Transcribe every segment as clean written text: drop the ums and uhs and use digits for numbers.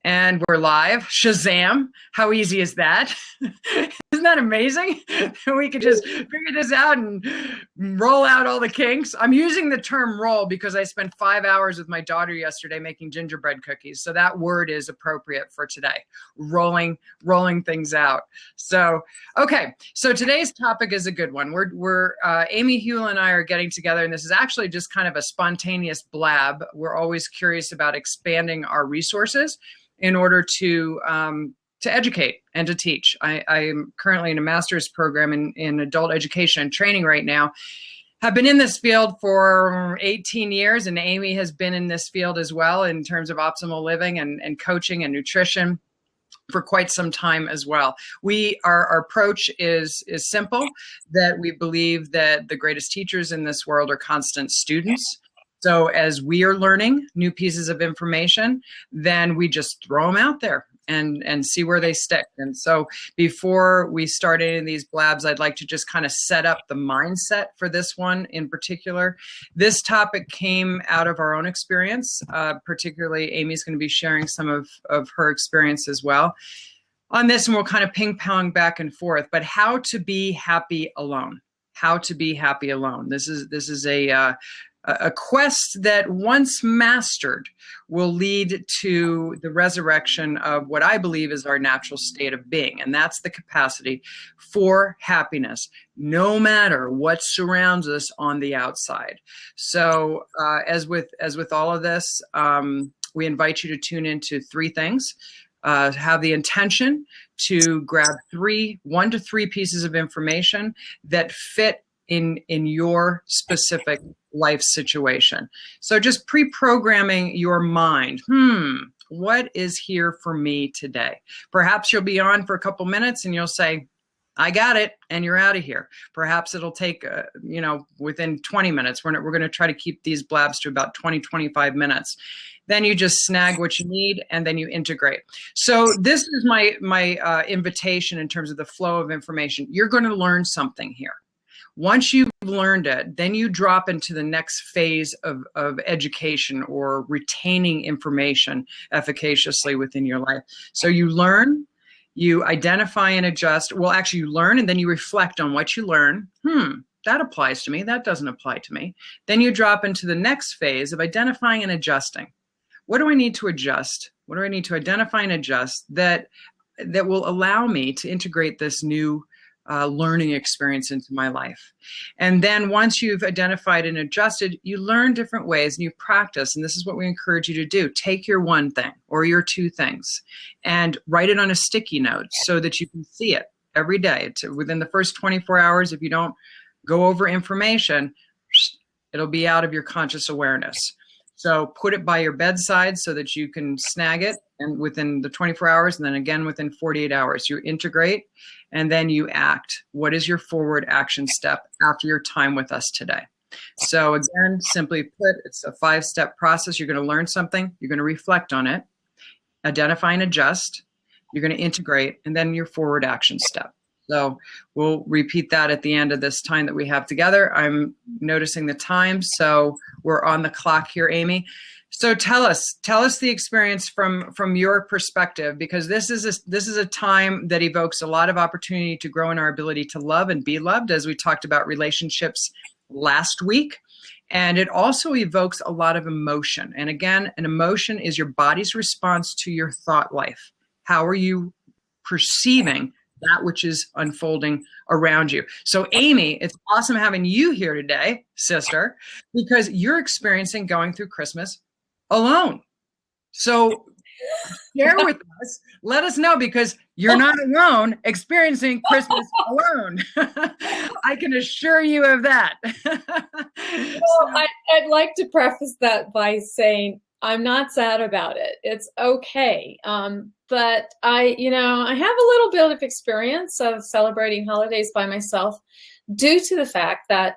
And we're live. Shazam. How easy is that? Isn't that amazing? We could just figure this out and roll out all the kinks. I'm using the term roll because I spent 5 hours with my daughter yesterday making gingerbread cookies. So that word is appropriate for today. Rolling things out. So, okay. So today's topic is a good one. Amy Hewell and I are getting together, and this is actually just kind of a spontaneous blab. We're always curious about expanding our resources in order to educate and to teach. I am currently in a master's program in adult education and training right now. Have been in this field for 18 years, and Amy has been in this field as well in terms of optimal living and coaching and nutrition for quite some time as well. Our approach is simple, that we believe that the greatest teachers in this world are constant students. So as we are learning new pieces of information, then we just throw them out there and see where they stick. And so before we start any of these blabs, I'd like to just kind of set up the mindset for this one in particular. This topic came out of our own experience. Particularly, Amy's going to be sharing some of her experience as well on this, and we'll kind of ping pong back and forth. But how to be happy alone. How to be happy alone. This is a quest that once mastered will lead to the resurrection of what I believe is our natural state of being. And that's the capacity for happiness, no matter what surrounds us on the outside. So as with all of this, we invite you to tune into three things. Have the intention to grab 1 to 3 pieces of information that fit in your specific life situation. So just pre-programming your mind. What is here for me today? Perhaps you'll be on for a couple minutes and you'll say, I got it, and you're out of here. Perhaps it'll take, within 20 minutes. We're going to try to keep these blabs to about 20, 25 minutes. Then you just snag what you need, and then you integrate. So this is my invitation in terms of the flow of information. You're going to learn something here. Once you've learned it, then you drop into the next phase of education or retaining information efficaciously within your life. So you learn, you identify and adjust. Well, actually you learn and then you reflect on what you learn. That applies to me. That doesn't apply to me. Then you drop into the next phase of identifying and adjusting. What do I need to adjust? What do I need to identify and adjust that will allow me to integrate this new learning experience into my life? And then once you've identified and adjusted, you learn different ways and you practice. And this is what we encourage you to do. Take your one thing or your 2 things and write it on a sticky note so that you can see it every day. Within the first 24 hours, if you don't go over information, it'll be out of your conscious awareness. So put it by your bedside so that you can snag it, and within the 24 hours, and then again within 48 hours, you integrate and then you act. What is your forward action step after your time with us today? So again, simply put, it's a 5-step process. You're going to learn something, you're going to reflect on it, identify and adjust, you're going to integrate, and then your forward action step. So we'll repeat that at the end of this time that we have together. I'm noticing the time, so we're on the clock here, Amy. So tell us the experience from your perspective, because this is a time that evokes a lot of opportunity to grow in our ability to love and be loved, as we talked about relationships last week. And it also evokes a lot of emotion. And again, an emotion is your body's response to your thought life. How are you perceiving that which is unfolding around you? So Amy, it's awesome having you here today, sister, because you're experiencing going through Christmas alone. So share with us, let us know, because you're not alone experiencing Christmas alone. I can assure you of that. Well, I'd like to preface that by saying I'm not sad about it. It's okay. But I have a little bit of experience of celebrating holidays by myself due to the fact that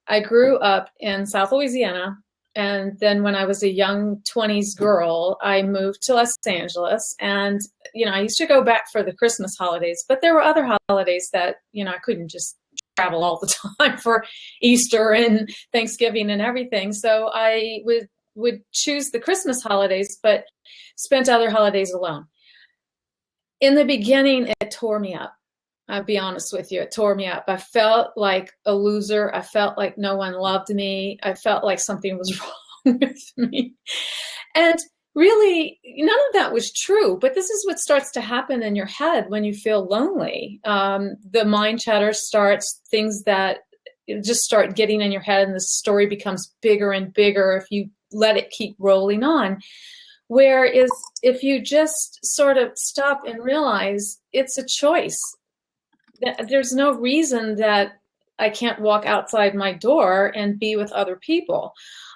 I grew up in South Louisiana. And then when I was a young 20s girl, I moved to Los Angeles. And, I used to go back for the Christmas holidays, but there were other holidays that, I couldn't just travel all the time for Easter and Thanksgiving and everything. So I would choose the Christmas holidays, but spent other holidays alone. In the beginning, it tore me up. I'll be honest with you, it tore me up. I felt like a loser. I felt like no one loved me. I felt like something was wrong with me. And really, none of that was true. But this is what starts to happen in your head when you feel lonely. The mind chatter starts, things that just start getting in your head, and the story becomes bigger and bigger if you let it keep rolling on. Whereas if you just sort of stop and realize it's a choice, there's no reason that I can't walk outside my door and be with other people.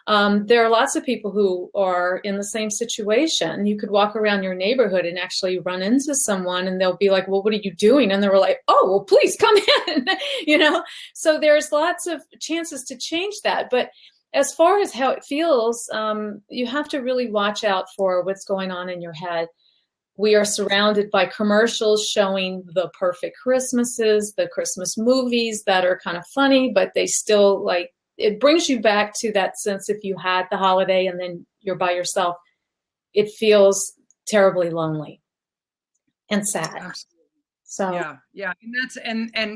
There are lots of people who are in the same situation. You could walk around your neighborhood and actually run into someone, and they'll be like, well, what are you doing? And they were like, oh, well, please come in, So there's lots of chances to change that. But as far as how it feels, you have to really watch out for what's going on in your head. We are surrounded by commercials showing the perfect Christmases, the Christmas movies that are kind of funny, but they still it brings you back to that sense. If you had the holiday and then you're by yourself, it feels terribly lonely and sad. Absolutely. So yeah, and that's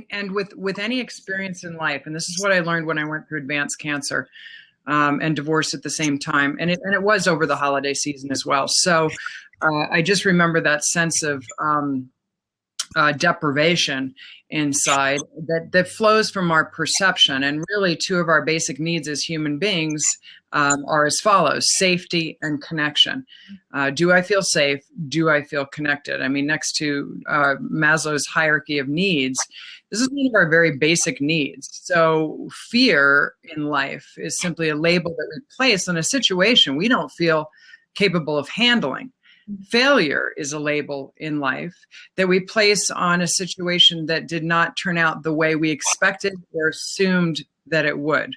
and with any experience in life, and this is what I learned when I went through advanced cancer and divorce at the same time, and it was over the holiday season as well. So I just remember that sense of deprivation inside that flows from our perception. And really, two of our basic needs as human beings are as follows: safety and connection. Do I feel safe? Do I feel connected? I mean, next to Maslow's hierarchy of needs, this is one of our very basic needs. So fear in life is simply a label that we place on a situation we don't feel capable of handling. Failure is a label in life that we place on a situation that did not turn out the way we expected or assumed that it would.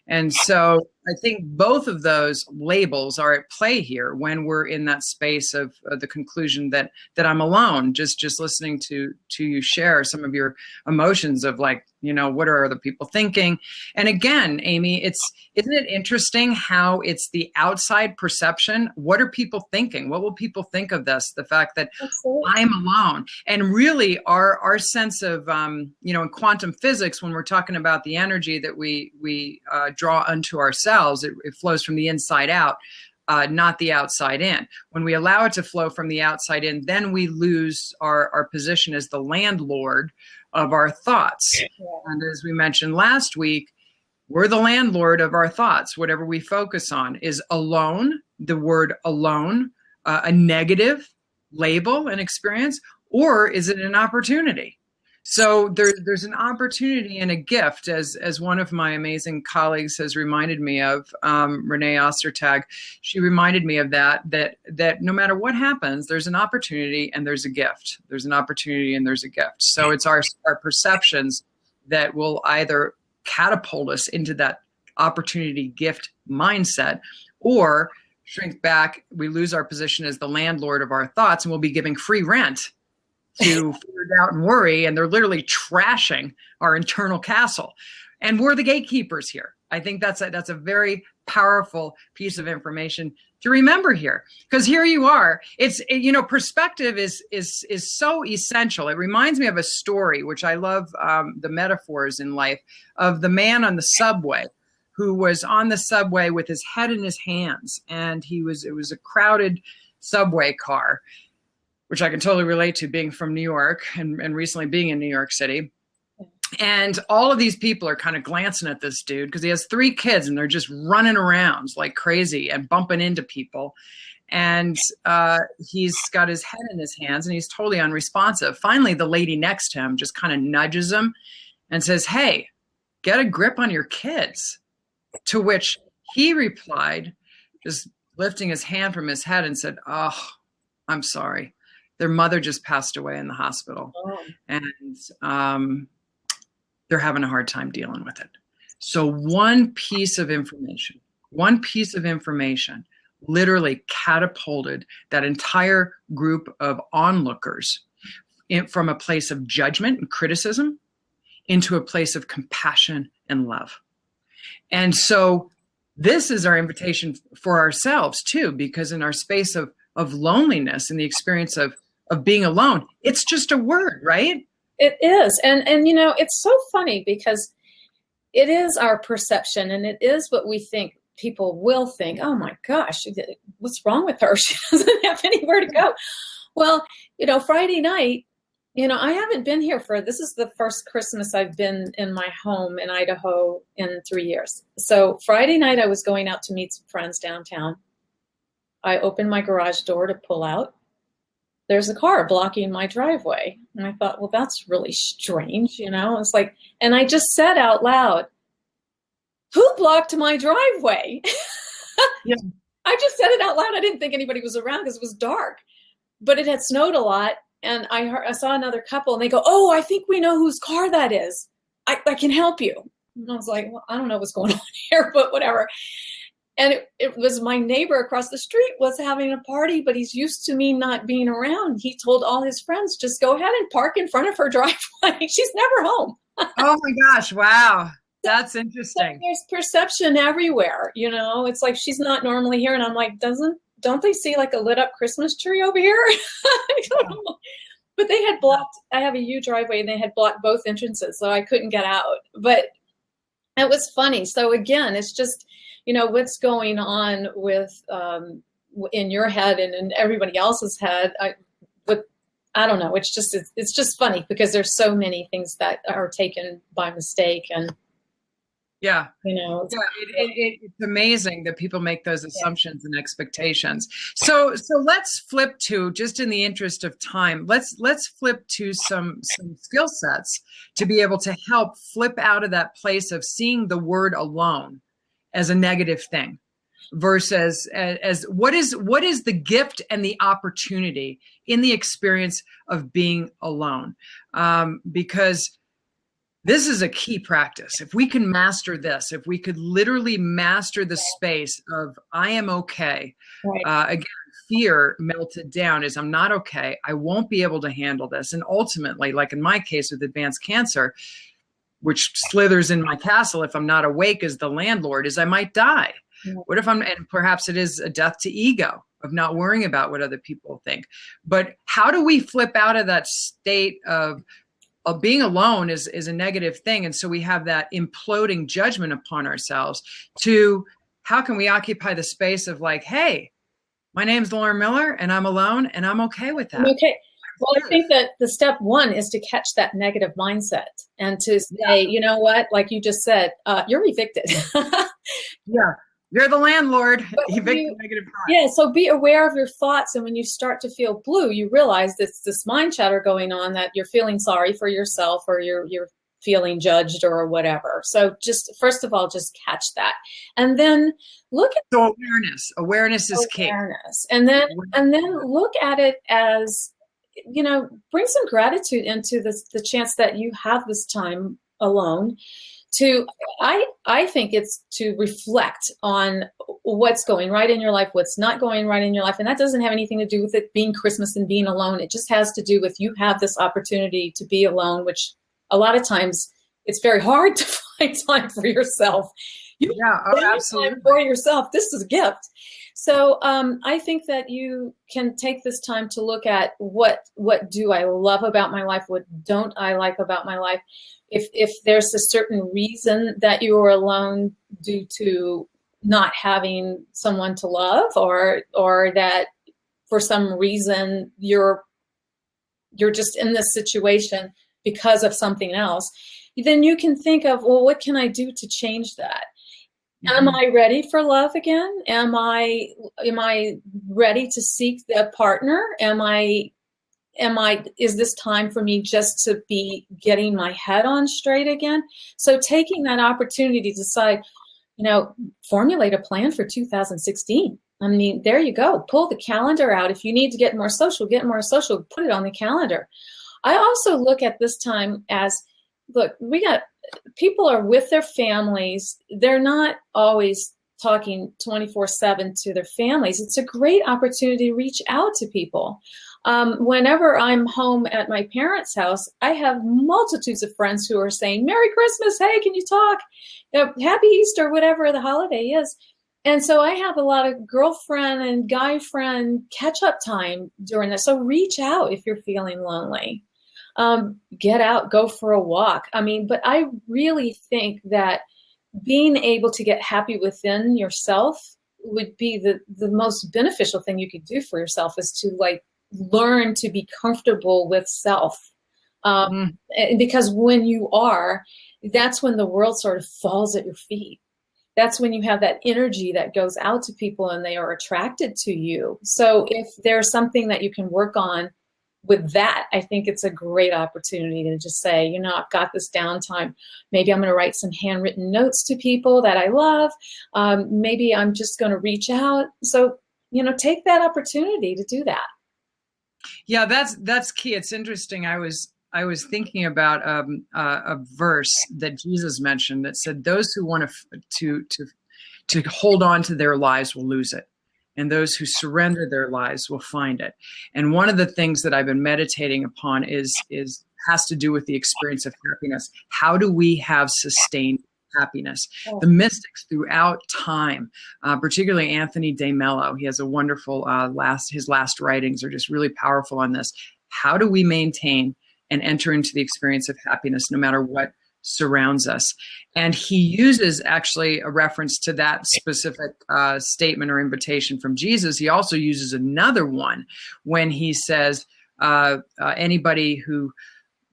And so I think both of those labels are at play here when we're in that space of the conclusion that I'm alone. Just listening to you share some of your emotions of what are other people thinking? And again, Amy, isn't it interesting how it's the outside perception? What are people thinking? What will people think of this? The fact that Absolutely. I'm alone. And really our sense of, in quantum physics, when we're talking about the energy that we draw unto ourselves, it flows from the inside out, not the outside in. When we allow it to flow from the outside in, then we lose our position as the landlord of our thoughts. Yeah. And as we mentioned last week, we're the landlord of our thoughts. Whatever we focus on is alone, the word alone, a negative label and experience, or is it an opportunity? So there's an opportunity and a gift, as one of my amazing colleagues has reminded me of, Renee Ostertag. She reminded me of that no matter what happens, there's an opportunity and there's a gift. There's an opportunity and there's a gift. So it's our perceptions that will either catapult us into that opportunity gift mindset, or shrink back. We lose our position as the landlord of our thoughts, and we'll be giving free rent to fear, doubt, and worry, and they're literally trashing our internal castle. And we're the gatekeepers here. I think that's a very powerful piece of information to remember here, because here you are. It's perspective is so essential. It reminds me of a story, which I love, the metaphors in life, of the man on the subway who was on the subway with his head in his hands, and it was a crowded subway car, which I can totally relate to, being from New York and recently being in New York City. And all of these people are kind of glancing at this dude because he has 3 kids and they're just running around like crazy and bumping into people. And he's got his head in his hands and he's totally unresponsive. Finally, the lady next to him just kind of nudges him and says, "Hey, get a grip on your kids." To which he replied, just lifting his hand from his head, and said, "Oh, I'm sorry. Their mother just passed away in the hospital, and they're having a hard time dealing with it." So one piece of information literally catapulted that entire group of onlookers from a place of judgment and criticism into a place of compassion and love. And so this is our invitation for ourselves too, because in our space of of loneliness and the experience of being alone. It's just a word, right? It is. And you know, it's so funny because it is our perception, and it is what we think people will think. Oh my gosh, what's wrong with her? She doesn't have anywhere to go. Well, you know, Friday night, you know, I haven't been here this is the first Christmas I've been in my home in Idaho in 3 years. So Friday night I was going out to meet some friends downtown. I opened my garage door to pull out. There's a car blocking my driveway. And I thought, well, that's really strange, you know? It's like, and I just said out loud, who blocked my driveway? Yeah. I just said it out loud. I didn't think anybody was around because it was dark, but it had snowed a lot. And I saw another couple and they go, oh, I think we know whose car that is. I can help you. And I was like, well, I don't know what's going on here, but whatever. And it was my neighbor across the street was having a party, but he's used to me not being around. He told all his friends, just go ahead and park in front of her driveway. She's never home. Oh my gosh. Wow. That's interesting. So there's perception everywhere. You know, it's like, she's not normally here. And I'm like, don't they see like a lit up Christmas tree over here? I don't know. But they had blocked, I have a U driveway and they had blocked both entrances. So I couldn't get out, but it was funny. So again, it's just, you know, what's going on with, in your head and in everybody else's head. I don't know. It's just funny because there's so many things that are taken by mistake and, yeah, you know, it's amazing that people make those assumptions and expectations. So let's flip to, just in the interest of time, let's flip to some skill sets to be able to help flip out of that place of seeing the word alone as a negative thing versus as what is the gift and the opportunity in the experience of being alone, because this is a key practice. If we can master this, if we could literally master the space of I am okay. Right. Again, fear melted down is I'm not okay. I won't be able to handle this. And ultimately, like in my case with advanced cancer, which slithers in my castle if I'm not awake as the landlord, is I might die. Mm-hmm. What if and perhaps it is a death to ego of not worrying about what other people think. But how do we flip out of that state of being alone is a negative thing. And so we have that imploding judgment upon ourselves to how can we occupy the space of like, hey, my name's Lauren Miller and I'm alone and I'm okay with that. Okay. Well, I think that the step one is to catch that negative mindset and to say, you know what, like you just said, you're evicted. Yeah. You're the landlord. Evict negative thoughts. Yeah. So be aware of your thoughts. And when you start to feel blue, you realize that this mind chatter going on, that you're feeling sorry for yourself or you're feeling judged or whatever. So just, first of all, just catch that. And then look at awareness is key. And then look at it as, you know, bring some gratitude into the chance that you have this time alone. I think it's to reflect on what's going right in your life, what's not going right in your life. And that doesn't have anything to do with it being Christmas and being alone. It just has to do with you have this opportunity to be alone, which a lot of times it's very hard to find time for yourself. Absolutely. Time for yourself. This is a gift. So I think that you can take this time to look at what do I love about my life? What don't I like about my life? If there's a certain reason that you are alone due to not having someone to love, or that for some reason you're just in this situation because of something else, then you can think of, well, what can I do to change that? Mm-hmm. Am I ready for love again? Am I ready to seek a partner? Is this time for me just to be getting my head on straight again? So taking that opportunity to decide, you know, formulate a plan for 2016. I mean, there you go. Pull the calendar out. If you need to get more social, put it on the calendar. I also look at this time as, look, people are with their families. They're not always talking 24/7 to their families. It's a great opportunity to reach out to people. Whenever I'm home at my parents' house, I have multitudes of friends who are saying, Merry Christmas. Hey, can you talk? Happy Easter, whatever the holiday is. And so I have a lot of girlfriend and guy friend catch up time during this. So reach out if you're feeling lonely. Get out, go for a walk. I mean, but I really think that being able to get happy within yourself would be the most beneficial thing you could do for yourself, is to like learn to be comfortable with self. Because when you are, that's when the world sort of falls at your feet. That's when you have that energy that goes out to people and they are attracted to you. So if there's something that you can work on with that, I think it's a great opportunity to just say, you know, I've got this downtime. Maybe I'm going to write some handwritten notes to people that I love. Maybe I'm just going to reach out. So, you know, take that opportunity to do that. Yeah, that's key. It's interesting. I was thinking about a verse that Jesus mentioned that said, "Those who want to hold on to their lives will lose it, and those who surrender their lives will find it." And one of the things that I've been meditating upon has to do with the experience of happiness. How do we have sustained happiness? The mystics throughout time, particularly Anthony de Mello, he has a wonderful his last writings are just really powerful on this. How do we maintain and enter into the experience of happiness no matter what surrounds us? And he uses actually a reference to that specific statement or invitation from Jesus. He also uses another one when he says, anybody who,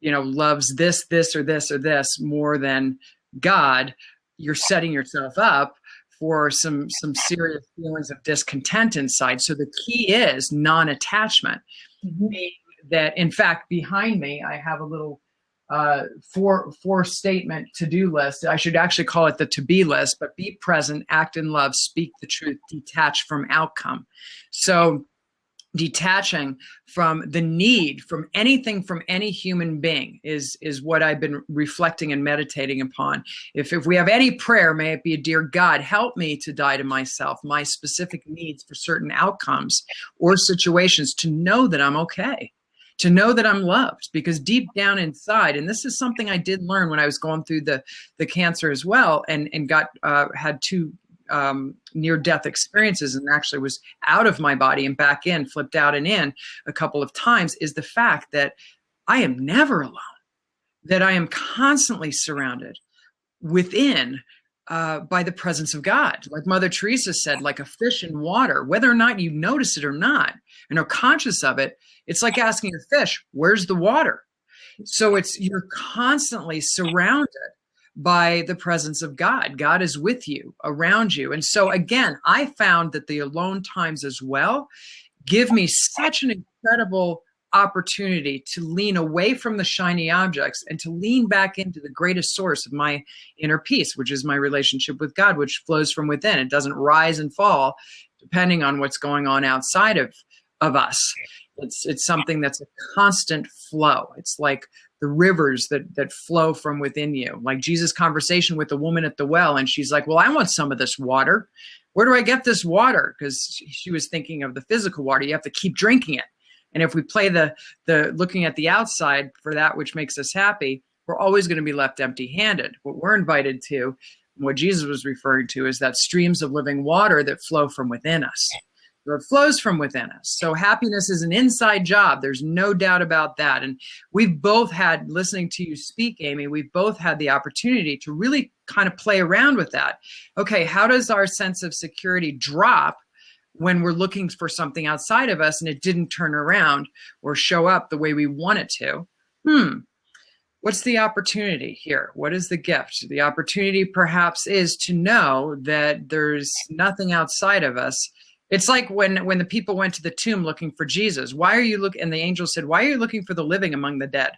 you know, loves this, or this, or this more than God, you're setting yourself up for some serious feelings of discontent inside. So the key is non-attachment. That, in fact, behind me, I have a little four statement to-do list. I should actually call it the to-be list, but be present, act in love, speak the truth, detach from outcome. So detaching from the need from anything from any human being is what I've been reflecting and meditating upon. If we have any prayer, may it be, dear God, help me to die to myself, my specific needs for certain outcomes or situations, to know that I'm okay, to know that I'm loved, because deep down inside, and this is something I did learn when I was going through the cancer as well, and had two near-death experiences, and actually was out of my body and back in, flipped out and in a couple of times, is the fact that I am never alone, that I am constantly surrounded within by the presence of God. Like Mother Teresa said, like a fish in water, whether or not you notice it or not and are conscious of it, it's like asking a fish, where's the water? So you're constantly surrounded by the presence of God. God is with you, around you. And so again, I found that the alone times as well give me such an incredible opportunity to lean away from the shiny objects and to lean back into the greatest source of my inner peace, which is my relationship with God, which flows from within. It doesn't rise and fall depending on what's going on outside of us. It's something that's a constant flow. It's like the rivers that flow from within you. Like Jesus' conversation with the woman at the well, and she's like, well, I want some of this water. Where do I get this water? Because she was thinking of the physical water. You have to keep drinking it. And if we play the looking at the outside for that which makes us happy, we're always going to be left empty-handed. What we're invited to, what Jesus was referring to, is that streams of living water that flow from within us. So it flows from within us. So happiness is an inside job. There's no doubt about that. And we've both had, listening to you speak, Amy, we've both had the opportunity to really kind of play around with that. Okay, how does our sense of security drop when we're looking for something outside of us and it didn't turn around or show up the way we want it to? What's the opportunity here? What is the gift? The opportunity perhaps is to know that there's nothing outside of us. It's like when the people went to the tomb looking for Jesus. Why are you looking? And the angel said, why are you looking for the living among the dead?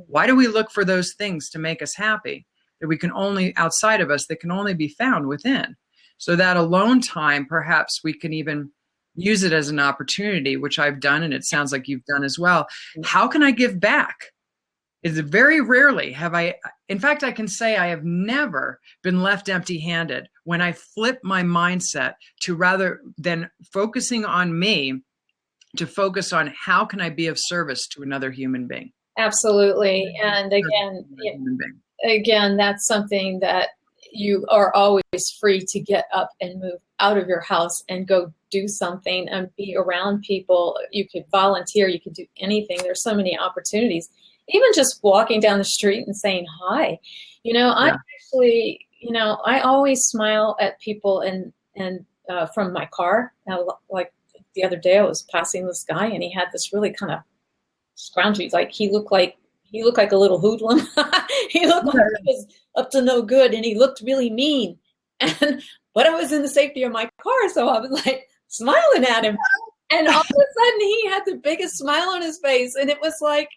Why do we look for those things to make us happy that we can only, outside of us, that can only be found within? So that alone time, perhaps we can even use it as an opportunity, which I've done, and it sounds like you've done as well. How can I give back? Is very rarely have I, in fact, I can say I have never been left empty-handed when I flip my mindset to, rather than focusing on me, to focus on how can I be of service to another human being. Absolutely. And again, that's something that you are always free to get up and move out of your house and go do something and be around people. You could volunteer, you could do anything. There's so many opportunities. Even just walking down the street and saying hi. I actually, I always smile at people and from my car. Like the other day I was passing this guy and he had this really kind of scroungy, like he looked like a little hoodlum. He looked like he was up to no good, and he looked really mean. But I was in the safety of my car, so I was like smiling at him. And all of a sudden, he had the biggest smile on his face, and it was like,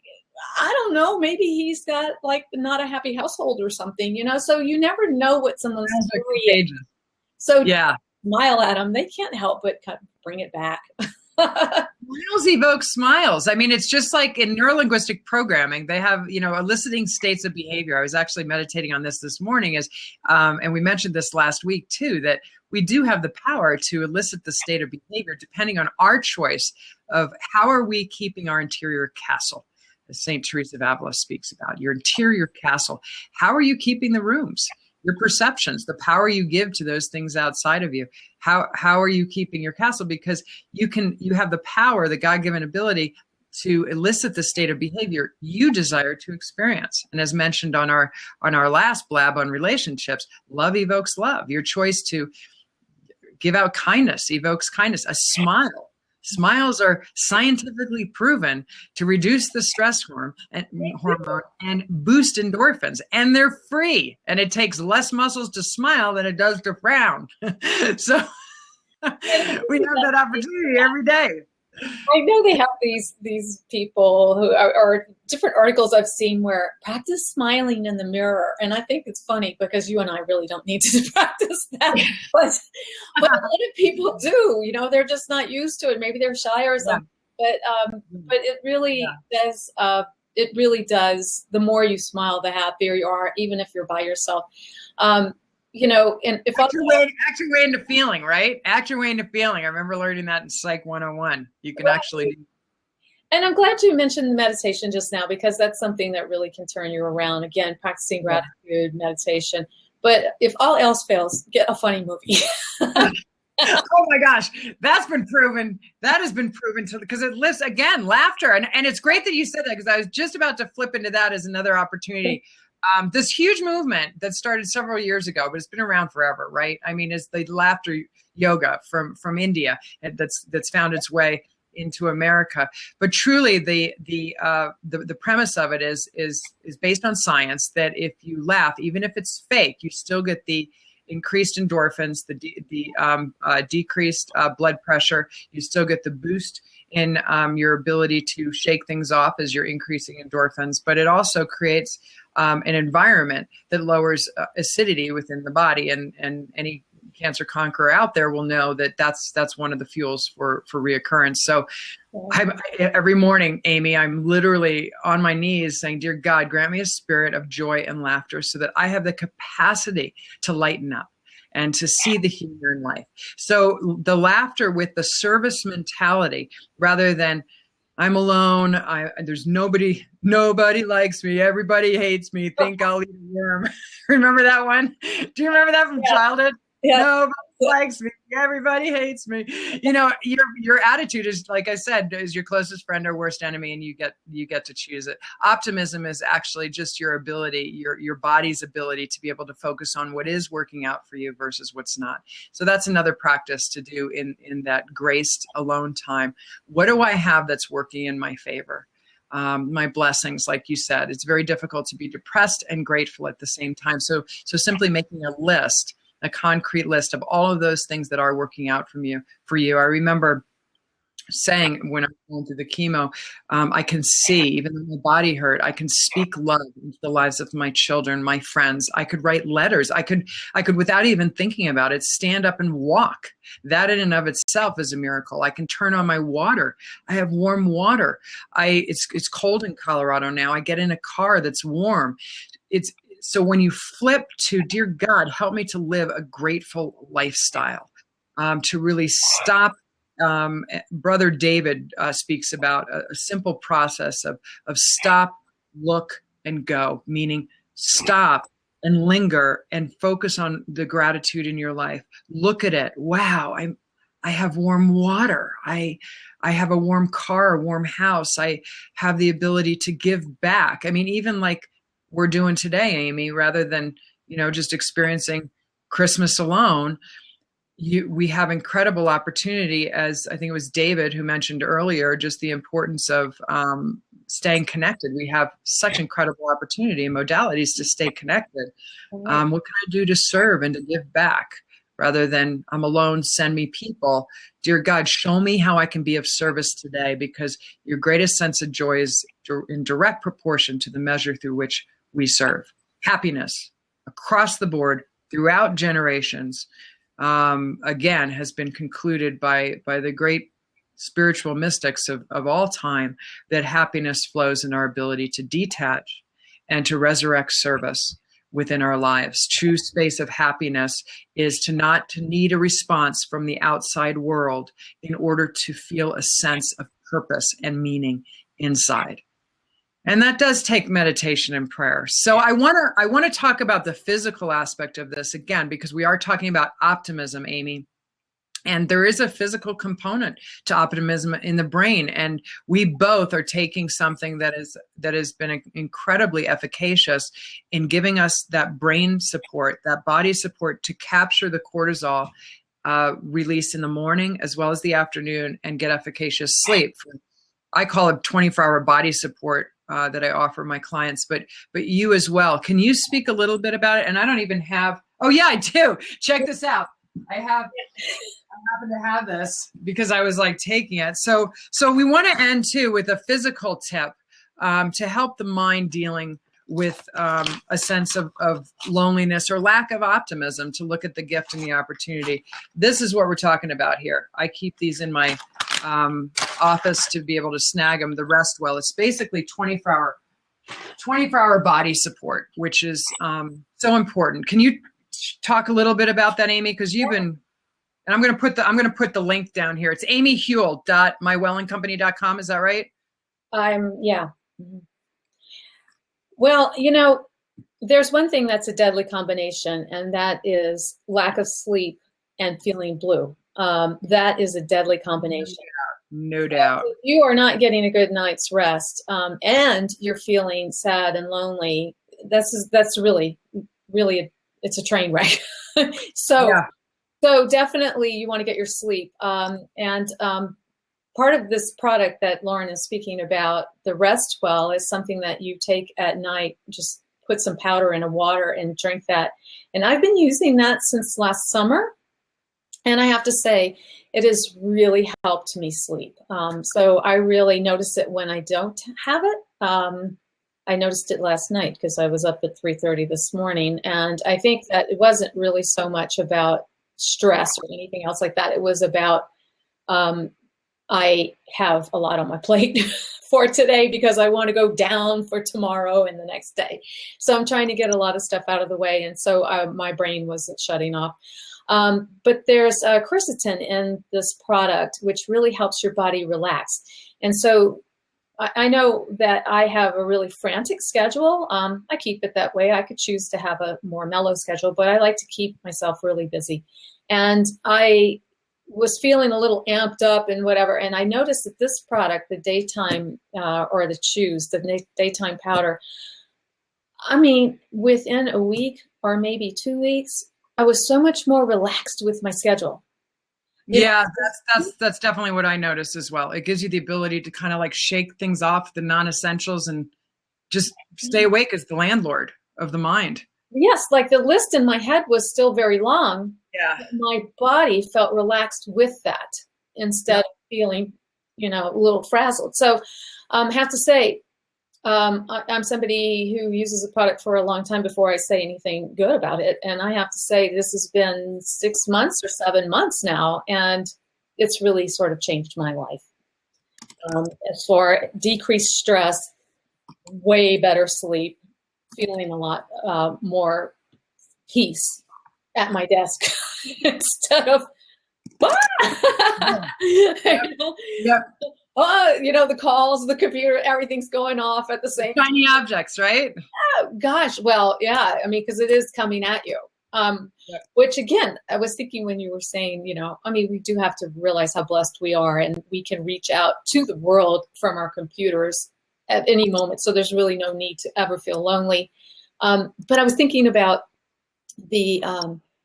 I don't know, maybe he's got like not a happy household or something, So you never know what someone's story is. So smile at them; they can't help but kind of bring it back. Smiles evoke smiles. I mean, it's just like in neurolinguistic programming, they have, eliciting states of behavior. I was actually meditating on this morning and we mentioned this last week too, that we do have the power to elicit the state of behavior depending on our choice of how are we keeping our interior castle, as St. Teresa of Avila speaks about, your interior castle. How are you keeping the rooms? Your perceptions, the power you give to those things outside of you. How are you keeping your castle? Because you have the power, the God-given ability to elicit the state of behavior you desire to experience. And as mentioned on our last blab on relationships, love evokes love. Your choice to give out kindness evokes kindness. A smile. Smiles are scientifically proven to reduce the stress hormone and boost endorphins, and they're free. And it takes less muscles to smile than it does to frown. So we have that opportunity every day. I know they have these people who are different articles I've seen where practice smiling in the mirror. And I think it's funny because you and I really don't need to practice that. But a lot of people do, they're just not used to it. Maybe they're shy or something. Yeah. But it really does. It really does. The more you smile, the happier you are, even if you're by yourself. And if act your way into feeling, right? Act your way into feeling. I remember learning that in Psych 101. You can actually. And I'm glad you mentioned the meditation just now, because that's something that really can turn you around. Again, practicing gratitude, meditation. But if all else fails, get a funny movie. Oh my gosh, that's been proven. That has been proven because it lifts, again, laughter. And it's great that you said that, because I was just about to flip into that as another opportunity. This huge movement that started several years ago, but it's been around forever, right? I mean, it's the laughter yoga from India that's found its way into America. But truly, the premise of it is based on science, that if you laugh, even if it's fake, you still get the increased endorphins, the decreased blood pressure. You still get the boost in your ability to shake things off as you're increasing endorphins, but it also creates an environment that lowers acidity within the body. And any cancer conqueror out there will know that that's one of the fuels for reoccurrence. So every morning, Amy, I'm literally on my knees saying, dear God, grant me a spirit of joy and laughter so that I have the capacity to lighten up and to see the humor in life. So the laughter with the service mentality, rather than I'm alone, there's nobody likes me, everybody hates me, think I'll eat a worm. Remember that one? Do you remember that from childhood? Yeah. Nobody likes me, everybody hates me. Your attitude is, like I said, is your closest friend or worst enemy, and you get to choose it. Optimism is actually just your ability, your body's ability to be able to focus on what is working out for you versus what's not. So that's another practice to do in that graced alone time. What do I have that's working in my favor? My blessings, like you said. It's very difficult to be depressed and grateful at the same time. So simply making a concrete list of all of those things that are working out for you. I remember saying when I was going through the chemo, I can see, even though my body hurt, I can speak love into the lives of my children, my friends. I could write letters. I could, without even thinking about it, stand up and walk. That in and of itself is a miracle. I can turn on my water. I have warm water. It's cold in Colorado now. I get in a car that's warm. So when you flip to, dear God, help me to live a grateful lifestyle, to really stop. Brother David speaks about a simple process of stop, look, and go, meaning stop, and linger and focus on the gratitude in your life. Look at it. Wow, I have warm water. I have a warm car, a warm house. I have the ability to give back. I mean, even like we're doing today, Amy, rather than, just experiencing Christmas alone, we have incredible opportunity, as I think it was David who mentioned earlier, just the importance of staying connected. We have such incredible opportunity and modalities to stay connected. What can I do to serve and to give back? Rather than I'm alone, send me people. Dear God, show me how I can be of service today, because your greatest sense of joy is in direct proportion to the measure through which we serve. Happiness across the board throughout generations, again, has been concluded by the great spiritual mystics of all time, that happiness flows in our ability to detach and to resurrect service within our lives. True space of happiness is to need a response from the outside world in order to feel a sense of purpose and meaning inside. And that does take meditation and prayer. So I want to talk about the physical aspect of this again, because we are talking about optimism, Amy. And there is a physical component to optimism in the brain. And we both are taking something that has been incredibly efficacious in giving us that brain support, that body support, to capture the cortisol release in the morning as well as the afternoon and get efficacious sleep. I call it 24-hour body support that I offer my clients, but you as well. Can you speak a little bit about it? And I don't even have, oh yeah, I do. Check this out. I happen to have this because I was like taking it. So we want to end too with a physical tip to help the mind dealing with a sense of loneliness or lack of optimism, to look at the gift and the opportunity. This is what we're talking about here. I keep these in my office to be able to snag them. The Rest Well, it's basically 24-hour body support, which is so important. Can you talk a little bit about that, Amy? Because you've been, and I'm going to put the link down here. It's amyhuel.mywellingcompany.com. Is that right? Yeah. Well, there's one thing that's a deadly combination, and that is lack of sleep and feeling blue. That is a deadly combination. No doubt. If you are not getting a good night's rest, and you're feeling sad and lonely, that's really, it's a train wreck. So definitely you want to get your sleep. And part of this product that Lauren is speaking about, the Rest Well, is something that you take at night. Just put some powder in a water and drink that. And I've been using that since last summer. And I have to say, it has really helped me sleep. So I really notice it when I don't have it. I noticed it last night because I was up at 3:30 this morning. And I think that it wasn't really so much about stress or anything else like that. It was about I have a lot on my plate for today because I want to go down for tomorrow and the next day. So I'm trying to get a lot of stuff out of the way. And so my brain was shutting off. But there's quercetin in this product, which really helps your body relax. And so I know that I have a really frantic schedule. I keep it that way. I could choose to have a more mellow schedule, but I like to keep myself really busy. And I was feeling a little amped up and whatever. And I noticed that this product, the daytime or the chews, the daytime powder, I mean, within a week or maybe 2 weeks, I was so much more relaxed with my schedule. Yeah, that's definitely what I noticed as well. It gives you the ability to kind of like shake things off, the non-essentials, and just stay awake as the landlord of the mind. Yes, like the list in my head was still very long. Yeah. My body felt relaxed with that instead of feeling, a little frazzled. So I have to say, I'm somebody who uses a product for a long time before I say anything good about it. And I have to say this has been 6 months or 7 months now, and it's really sort of changed my life. As for decreased stress, way better sleep, feeling a lot more peace at my desk instead of, Yep. the calls, the computer, everything's going off at the same time. Shiny objects, right? Oh, gosh. Well, yeah. I mean, because it is coming at you. Which again, I was thinking when you were saying, we do have to realize how blessed we are, and we can reach out to the world from our computers at any moment. So there's really no need to ever feel lonely. But I was thinking about the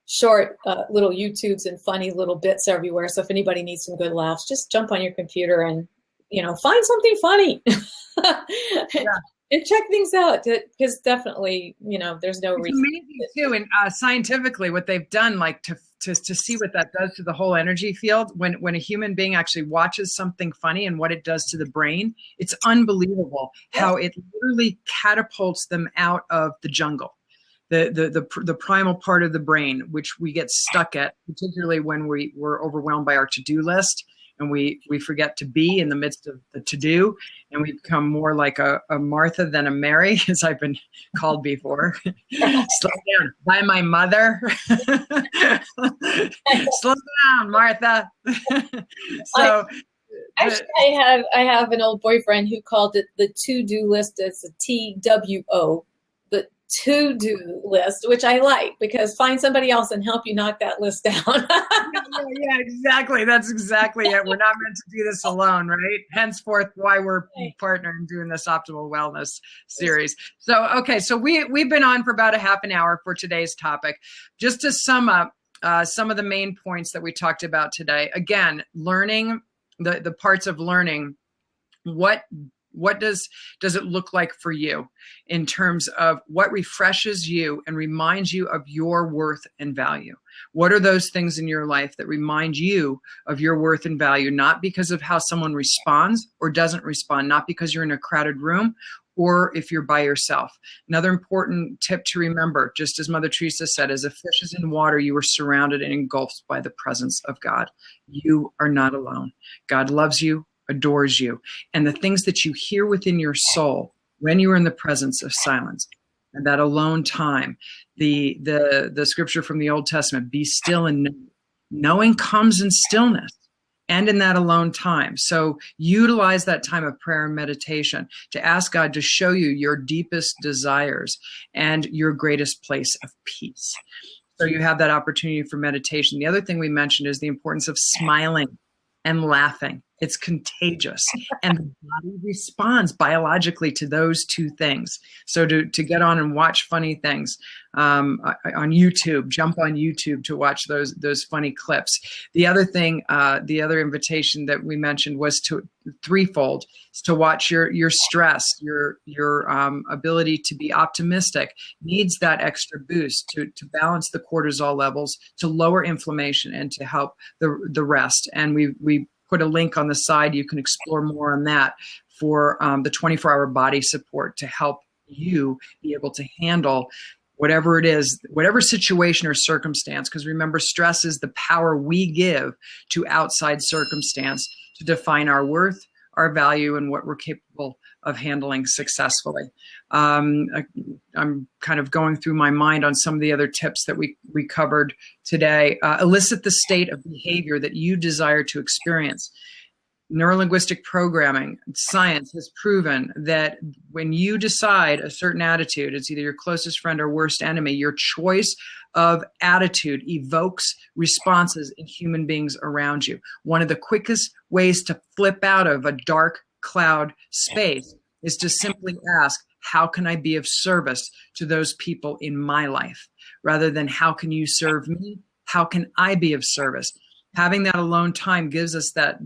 short little YouTubes and funny little bits everywhere. So if anybody needs some good laughs, just jump on your computer and, find something funny. Yeah. And check things out, because definitely, there's no reason. It's amazing too, and scientifically, what they've done, like to see what that does to the whole energy field when a human being actually watches something funny and what it does to the brain, it's unbelievable how it literally catapults them out of the jungle, the primal part of the brain, which we get stuck at, particularly when we're overwhelmed by our to-do list. And we forget to be in the midst of the to-do, and we become more like a Martha than a Mary, as I've been called before. Slow down. By my mother. Slow down, Martha. So I have an old boyfriend who called it the to-do list as a TWO, the to-do list, which I like, because find somebody else and help you knock that list down. Yeah, exactly. That's exactly it. We're not meant to do this alone, right? Henceforth, why we're partnering doing this Optimal Wellness series. So, okay, so we've been on for about a half an hour for today's topic. Just to sum up some of the main points that we talked about today. Again, learning, the parts of learning, what does it look like for you in terms of what refreshes you and reminds you of your worth and value? What are those things in your life that remind you of your worth and value, not because of how someone responds or doesn't respond, not because you're in a crowded room or if you're by yourself? Another important tip to remember, just as Mother Teresa said, as a fish is in water, you are surrounded and engulfed by the presence of God. You are not alone. God loves you, adores you. And the things that you hear within your soul when you are in the presence of silence and that alone time, the scripture from the Old Testament, be still and know. Knowing comes in stillness and in that alone time. So utilize that time of prayer and meditation to ask God to show you your deepest desires and your greatest place of peace. So you have that opportunity for meditation. The other thing we mentioned is the importance of smiling and laughing. It's contagious, and the body responds biologically to those two things. So to get on and watch funny things on YouTube, jump on YouTube to watch those funny clips. The other thing, the other invitation that we mentioned was threefold: is to watch your stress, your ability to be optimistic needs that extra boost to balance the cortisol levels, to lower inflammation, and to help the rest. And we put a link on the side. You can explore more on that for the 24-hour body support to help you be able to handle whatever it is, whatever situation or circumstance. Because remember, stress is the power we give to outside circumstance to define our worth, our value, and what we're capable of handling successfully. I'm kind of going through my mind on some of the other tips that we covered today. Elicit the state of behavior that you desire to experience. Neurolinguistic programming, science has proven that when you decide a certain attitude, it's either your closest friend or worst enemy. Your choice of attitude evokes responses in human beings around you. One of the quickest ways to flip out of a dark cloud space is to simply ask, how can I be of service to those people in my life? Rather than how can you serve me? How can I be of service? Having that alone time gives us that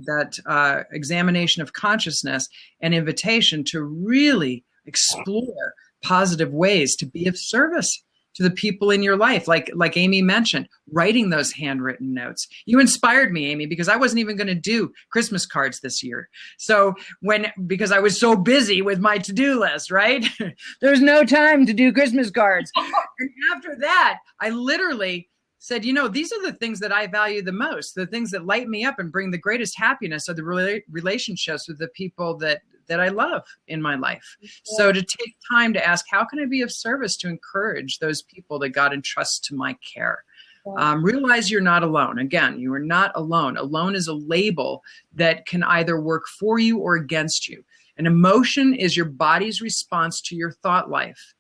examination of consciousness and invitation to really explore positive ways to be of service to the people in your life. Like Amy mentioned, writing those handwritten notes. You inspired me, Amy, because I wasn't even going to do Christmas cards this year. So because I was so busy with my to-do list, right? There's no time to do Christmas cards. And after that, I literally said, these are the things that I value the most, the things that light me up and bring the greatest happiness are the relationships with the people that I love in my life. Yeah. So to take time to ask, how can I be of service to encourage those people that God entrusts to my care? Realize you're not alone. Again, you are not alone. Alone is a label that can either work for you or against you. An emotion is your body's response to your thought life.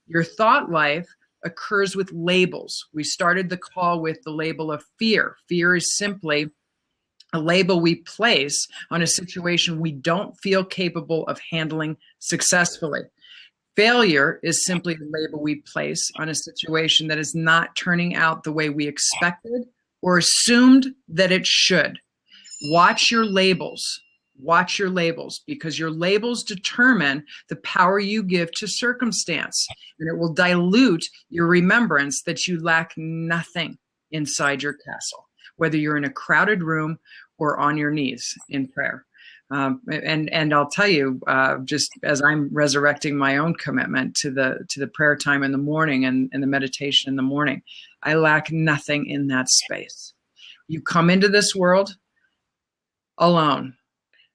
Your thought life occurs with labels. We started the call with the label of fear. Fear is simply a label we place on a situation we don't feel capable of handling successfully. Failure is simply the label we place on a situation that is not turning out the way we expected or assumed that it should. Watch your labels. Watch your labels, because your labels determine the power you give to circumstance, and it will dilute your remembrance that you lack nothing inside your castle, whether you're in a crowded room or on your knees in prayer. And I'll tell you, just as I'm resurrecting my own commitment to the prayer time in the morning and the meditation in the morning, I lack nothing in that space. You come into this world alone.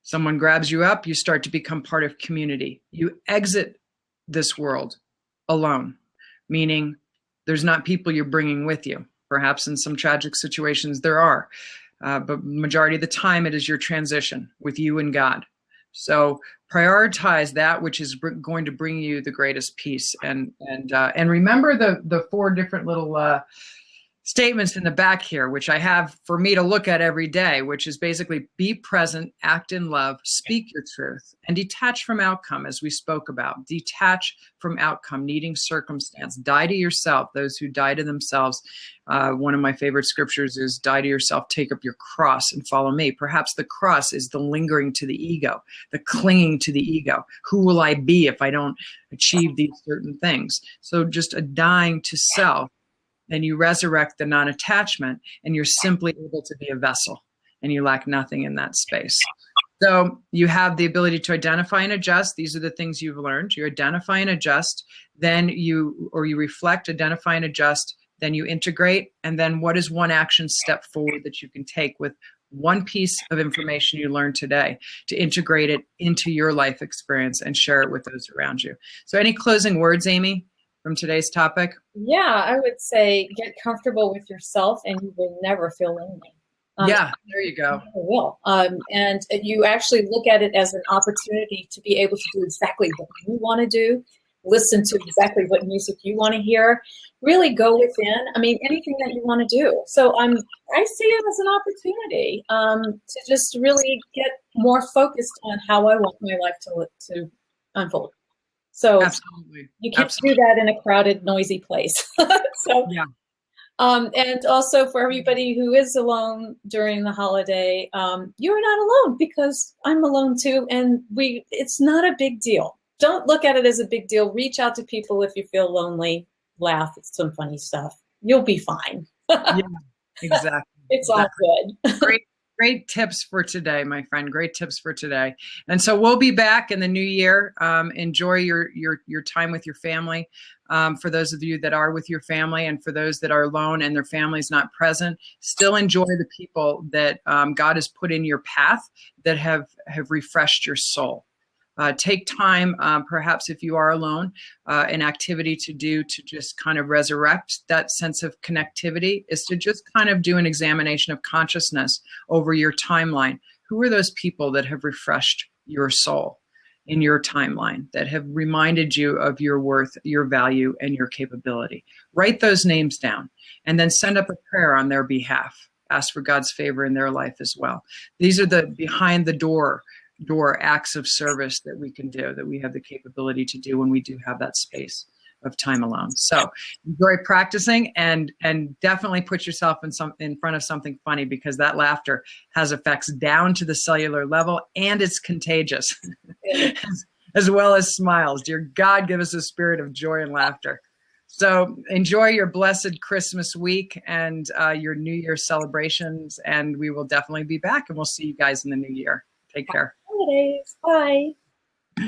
Someone grabs you up, you start to become part of community. You exit this world alone, meaning there's not people you're bringing with you. Perhaps in some tragic situations there are, but majority of the time it is your transition with you and God. So prioritize that which is going to bring you the greatest peace, and remember the 4 different little statements in the back here, which I have for me to look at every day, which is basically be present, act in love, speak your truth, and detach from outcome, as we spoke about. Detach from outcome, needing circumstance. Die to yourself, those who die to themselves. One of my favorite scriptures is, die to yourself, take up your cross and follow me. Perhaps the cross is the lingering to the ego, the clinging to the ego. Who will I be if I don't achieve these certain things? So just a dying to self. Then you resurrect the non-attachment, and you're simply able to be a vessel, and you lack nothing in that space. So you have the ability to identify and adjust. These are the things you've learned. You identify and adjust, then you reflect, identify and adjust, then you integrate, and then what is one action step forward that you can take with one piece of information you learned today to integrate it into your life experience and share it with those around you. So any closing words, Amy, from today's topic? Yeah, I would say get comfortable with yourself, and you will never feel lonely. Yeah, there you go. You will. And you actually look at it as an opportunity to be able to do exactly what you want to do, listen to exactly what music you want to hear, really go within. I mean, anything that you want to do. So I see it as an opportunity to just really get more focused on how I want my life to unfold. So absolutely, you can't do that in a crowded, noisy place. So yeah. And also for everybody who is alone during the holiday, you're not alone, because I'm alone too, and it's not a big deal. Don't look at it as a big deal. Reach out to people if you feel lonely. Laugh at some funny stuff. You'll be fine. Yeah, exactly. It's all good. Great tips for today, my friend. Great tips for today. And so we'll be back in the new year. Enjoy your time with your family. For those of you that are with your family, and for those that are alone and their family's not present, still enjoy the people that God has put in your path that have refreshed your soul. Take time, perhaps if you are alone, an activity to do to just kind of resurrect that sense of connectivity is to just kind of do an examination of consciousness over your timeline. Who are those people that have refreshed your soul in your timeline, that have reminded you of your worth, your value, and your capability? Write those names down, and then send up a prayer on their behalf. Ask for God's favor in their life as well. These are the behind the door acts of service that we can do, that we have the capability to do when we do have that space of time alone. So enjoy practicing, and definitely put yourself in front of something funny, because that laughter has effects down to the cellular level, and it's contagious as well as smiles. Dear God, give us a spirit of joy and laughter. So enjoy your blessed Christmas week and your New Year celebrations, and we will definitely be back, and we'll see you guys in the new year. Take care. Holidays. Bye.